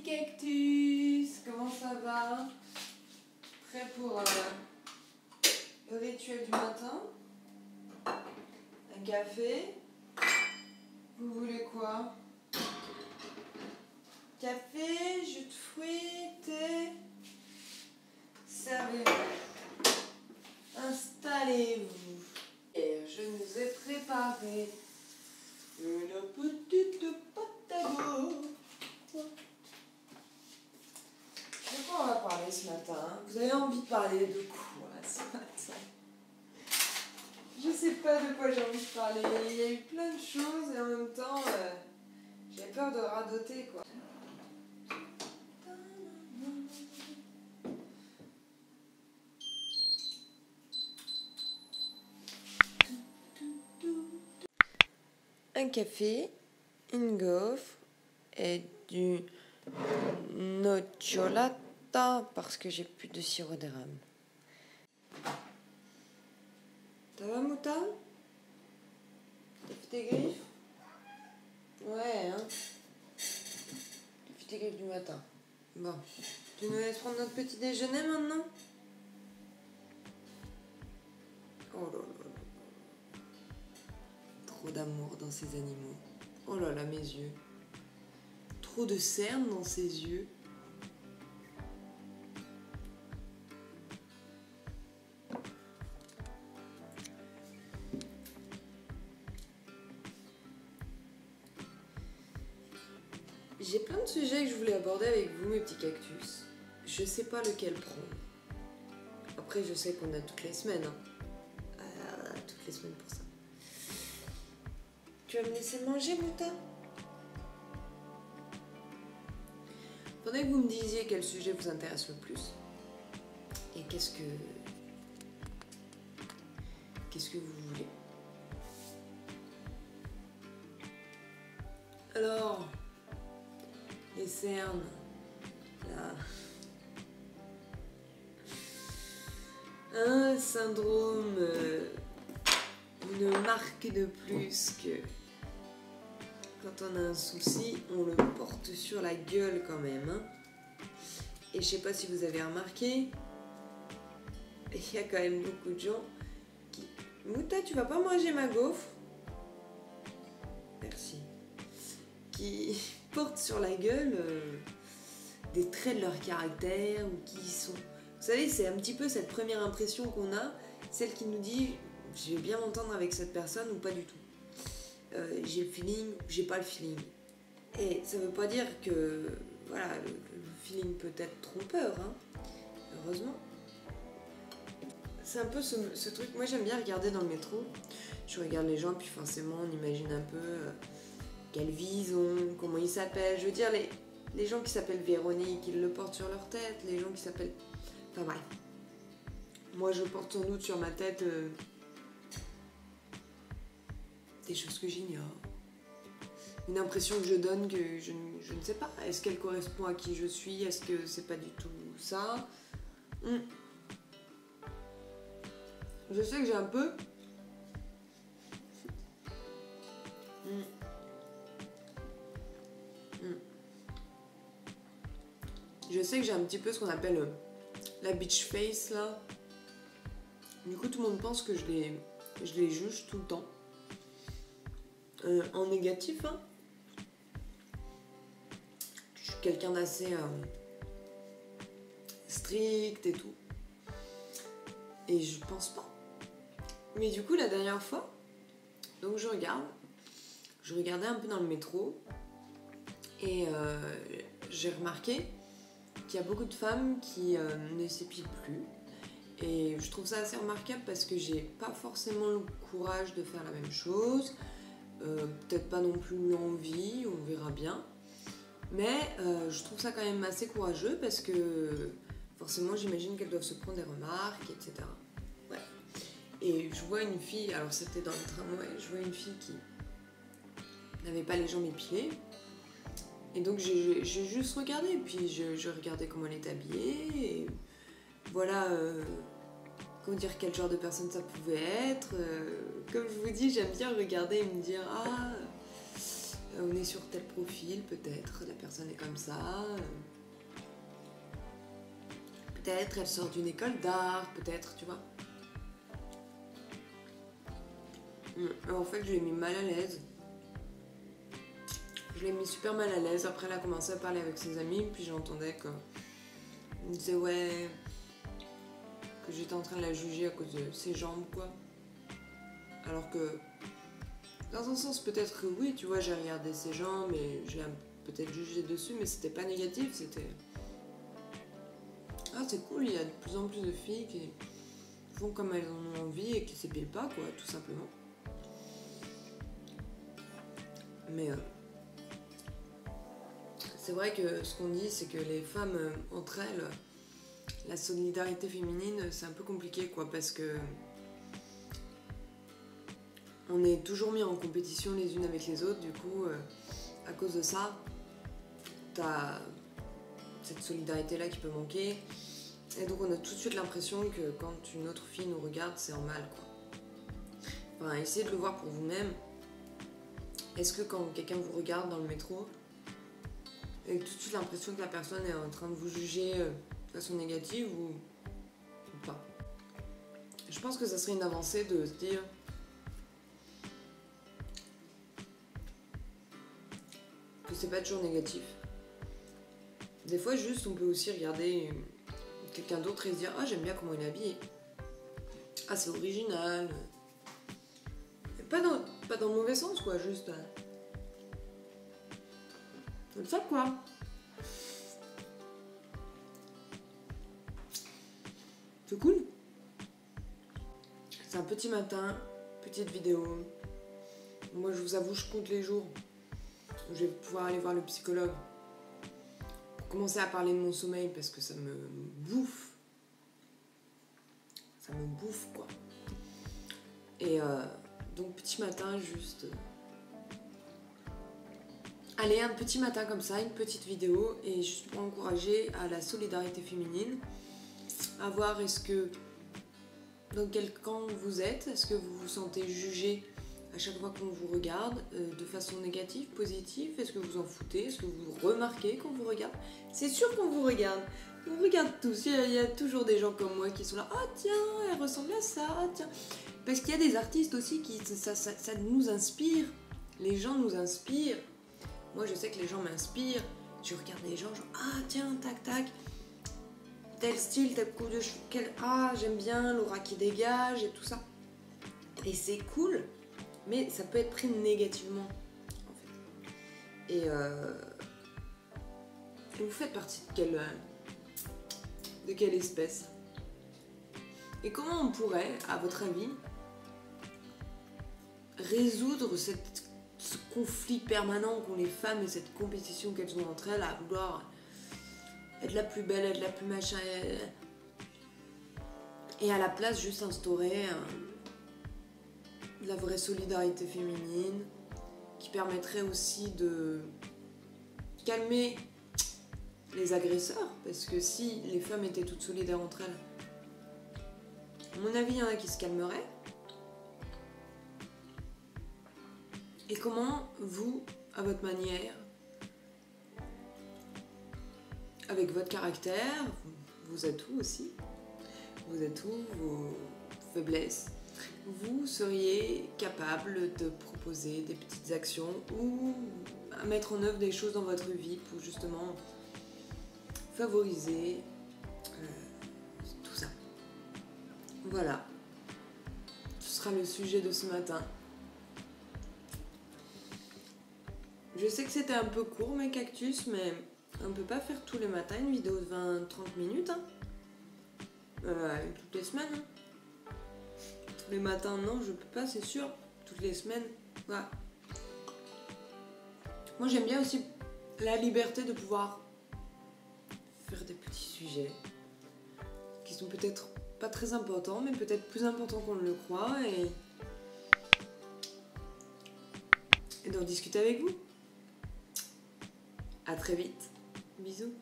petits cactus, comment ça va? Prêt pour le rituel du matin? Un café? Vous voulez quoi? Café, jus de fruits, thé? Servez-vous. Installez-vous. Et je nous ai préparé une petite pâte à mots. De quoi on va parler ce matin? Vous avez envie de parler de quoi ce matin? Je sais pas de quoi j'ai envie de parler. Il y a eu plein de choses et en même temps, j'ai peur de radoter quoi. Un café, une gaufre et du nocciolata parce que j'ai plus de sirop d'érable. Ça va, Moutarde? T'as fait tes griffes? Ouais, hein? T'as fait tes griffes du matin. Bon, tu nous laisses prendre notre petit déjeuner maintenant? Oh là là là. Trop d'amour dans ces animaux. Oh là là, mes yeux. Trop de cernes dans ses yeux. J'ai plein de sujets que je voulais aborder avec vous, mes petits cactus. Je sais pas lequel prendre. Après, je sais qu'on a toutes les semaines. Hein. Toutes les semaines pour ça. Tu vas me laisser manger, Mouta? Faudrait que vous me disiez quel sujet vous intéresse le plus. Et qu'est-ce que vous voulez. Alors, les cernes, là. Un syndrome, une marque de plus que quand on a un souci, on le porte sur la gueule quand même. Hein. Et je sais pas si vous avez remarqué, il y a quand même beaucoup de gens qui... Mouta, tu vas pas manger ma gaufre? Merci. Qui portent sur la gueule des traits de leur caractère ou qui sont... Vous savez, c'est un petit peu cette première impression qu'on a, celle qui nous dit je vais bien m'entendre avec cette personne ou pas du tout. J'ai le feeling, j'ai pas le feeling. Et ça veut pas dire que voilà, le feeling peut être trompeur, hein, heureusement. C'est un peu ce truc, moi j'aime bien regarder dans le métro. Je regarde les gens, puis forcément on imagine un peu quelle vie ils ont, comment ils s'appellent. Je veux dire, les gens qui s'appellent Véronique, ils le portent sur leur tête. Les gens qui s'appellent... Enfin bref. Moi je porte sans doute sur ma tête des choses que j'ignore. Une impression que je donne que je ne sais pas. Est-ce qu'elle correspond à qui je suis? Est-ce que c'est pas du tout ça? Je sais que j'ai un peu... Je sais que j'ai un petit peu ce qu'on appelle la bitch face là. Du coup tout le monde pense que je les juge tout le temps. En négatif, hein. Je suis quelqu'un d'assez strict et tout. Et je pense pas. Mais du coup la dernière fois, donc je regardais un peu dans le métro et j'ai remarqué qu'il y a beaucoup de femmes qui ne s'épilent plus. Et je trouve ça assez remarquable parce que j'ai pas forcément le courage de faire la même chose. Peut-être pas non plus l'envie, on verra bien. Mais je trouve ça quand même assez courageux parce que forcément j'imagine qu'elles doivent se prendre des remarques, etc. Ouais. Et je vois une fille, alors c'était dans le tramway, je vois une fille qui n'avait pas les jambes épilées. Et donc j'ai juste regardé, puis je regardais comment elle était habillée, et voilà, comment dire, quel genre de personne ça pouvait être. Comme je vous dis, j'aime bien regarder et me dire, ah, On est sur tel profil, peut-être, la personne est comme ça. Peut-être elle sort d'une école d'art, peut-être, tu vois. En fait, je l'ai mis mal à l'aise. Je l'ai mis super mal à l'aise. Après, elle a commencé à parler avec ses amis, puis j'entendais que... Elle me disait, ouais... que j'étais en train de la juger à cause de ses jambes, quoi. Alors que... Dans un sens, peut-être que oui, tu vois, j'ai regardé ses jambes et j'ai peut-être jugé dessus, mais c'était pas négatif, c'était... Ah, c'est cool, il y a de plus en plus de filles qui font comme elles en ont envie et qui s'épilent pas, quoi, tout simplement. Mais c'est vrai que ce qu'on dit, c'est que les femmes, entre elles, la solidarité féminine, c'est un peu compliqué, quoi, parce que on est toujours mis en compétition les unes avec les autres, du coup, à cause de ça, t'as cette solidarité-là qui peut manquer. Et donc on a tout de suite l'impression que quand une autre fille nous regarde, c'est en mal, quoi. Enfin, essayez de le voir pour vous-même. Est-ce que quand quelqu'un vous regarde dans le métro, vous avez tout de suite l'impression que la personne est en train de vous juger de façon négative ou pas? Je pense que ça serait une avancée de se dire que c'est pas toujours négatif. Des fois, juste, on peut aussi regarder quelqu'un d'autre et se dire « Ah, j'aime bien comment il est habillé. Ah, c'est original. » Pas dans le mauvais sens, quoi, juste... Comme ça, quoi. C'est cool. C'est un petit matin, petite vidéo. Moi, je vous avoue, je compte les jours où je vais pouvoir aller voir le psychologue. Pour commencer à parler de mon sommeil, parce que ça me bouffe. Ça me bouffe, quoi. Et donc, petit matin, juste... Allez, un petit matin comme ça, une petite vidéo, et juste pour encourager à la solidarité féminine, à voir est-ce que, dans quel camp vous êtes, est-ce que vous vous sentez jugé à chaque fois qu'on vous regarde, de façon négative, positive, est-ce que vous en foutez, est-ce que vous remarquez qu'on vous regarde? C'est sûr qu'on vous regarde, on vous regarde tous, il y a toujours des gens comme moi qui sont là, ah tiens, elle ressemble à ça, ah tiens, parce qu'il y a des artistes aussi qui, ça nous inspire, les gens nous inspirent. Moi, je sais que les gens m'inspirent. Je regarde les gens, genre, ah tiens, tac, tac. Tel style, tel coup de cheveux. Ah, j'aime bien l'aura qui dégage et tout ça. Et c'est cool, mais ça peut être pris négativement, en fait. Et vous faites partie de quelle espèce? Et comment on pourrait, à votre avis, résoudre ce conflit permanent qu'ont les femmes et cette compétition qu'elles ont entre elles à vouloir être la plus belle, être la plus machin, et à la place juste instaurer de la vraie solidarité féminine qui permettrait aussi de calmer les agresseurs, parce que si les femmes étaient toutes solidaires entre elles, à mon avis il y en a qui se calmeraient. Et comment vous, à votre manière, avec votre caractère, vos atouts aussi, vos atouts, vos faiblesses, vous seriez capable de proposer des petites actions ou à mettre en œuvre des choses dans votre vie pour justement favoriser tout ça. Voilà, ce sera le sujet de ce matin. Je sais que c'était un peu court mes cactus, mais on peut pas faire tous les matins une vidéo de 20-30 minutes. Hein. Toutes les semaines. Hein. Tous les matins, non, je peux pas, c'est sûr. Toutes les semaines, voilà. Moi j'aime bien aussi la liberté de pouvoir faire des petits sujets qui sont peut-être pas très importants, mais peut-être plus importants qu'on ne le croit, et d'en discuter avec vous. À très vite. Bisous.